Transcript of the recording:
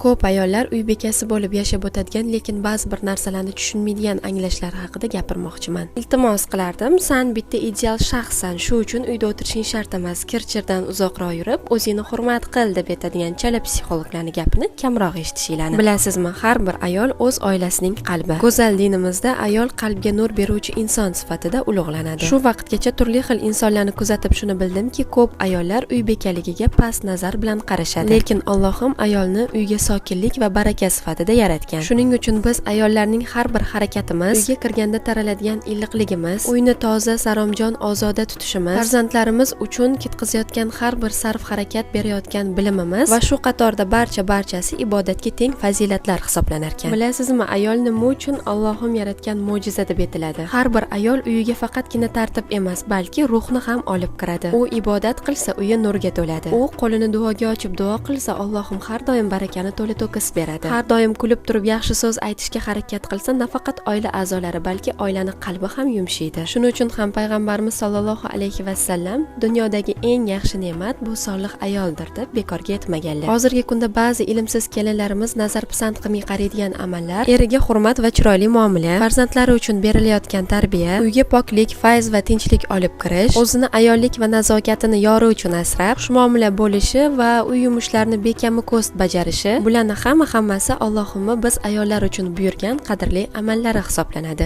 Ko'p ayollar uy bekasi bo'lib yashab o'tadigan, lekin ba'zi bir narsalarni tushunmaydigan anglashlar haqida gapirmoqchiman. Iltimos qilardim, sen bitta ideal shaxssan, shu uchun uyda o'tirishing shart emas. Kirchirdan uzoqroq yurib, o'zingni hurmat qil deb aytadigan chala psixologlarning gapini kamroq eshitishinglarni. Bilasizmi, har bir ayol o'z oilasining qalbi. Go'zal dinimizda ayol qalbga nur beruvchi inson sifatida ulug'lanadi. Shu vaqtgacha turli xil insonlarni kuzatib shuni bildimki, ko'p ayollar uy bekaligiga past nazar bilan qarashadi. Lekin Allohim ayolni uyga sokinlik va baraka sifatida yaratgan. Shuning uchun biz ayollarning har bir harakatimiz, uyga kirganda taraladigan iliqligimiz, uyni toza, saromjon, ozoda tutishimiz, farzandlarimiz uchun ketkazayotgan har bir sarf harakat berayotgan bilimimiz va shu qatorda barchasi ibodatga teng fazilatlar hisoblanar ekan. Bilasizmi, ayol nima uchun Allohim yaratgan mo'jiza deb aytiladi? Har bir ayol uyiga faqatgina tartib emas, balki ruhni ham olib kiradi. U ibodat qilsa, uyi nurga to'ladi. U qo'lini duoga ochib duo qilsa, Allohim har doim barakani to'la to'kis beradi. Har doim kulib turib yaxshi so'z aytishga harakat qilsa, nafaqat oila a'zolari, balki oilani qalbi ham yumshaydi. Shuning uchun ham payg'ambarimiz sollallohu alayhi vasallam dunyodagi eng yaxshi ne'mat bu solih ayoldir deb bekorga aytmaganlar. Hozirgi kunda ba'zi ilmsiz kelinlarimiz nazar pisand qilmay qaraydigan amallar, eriga hurmat va chiroyli muomala, farzandlari uchun berilayotgan tarbiya, uyga poklik, fayz va tinchlik olib kirish, o'zini ayollik va nazokatini yori uchun asrab, xushmuomala bo'lishi va uy yumushlarini bekami ko'st bajarishi, bularni hammasi Allohimni biz ayollar uchun buyurgan qadrli amallari hisoblanadi.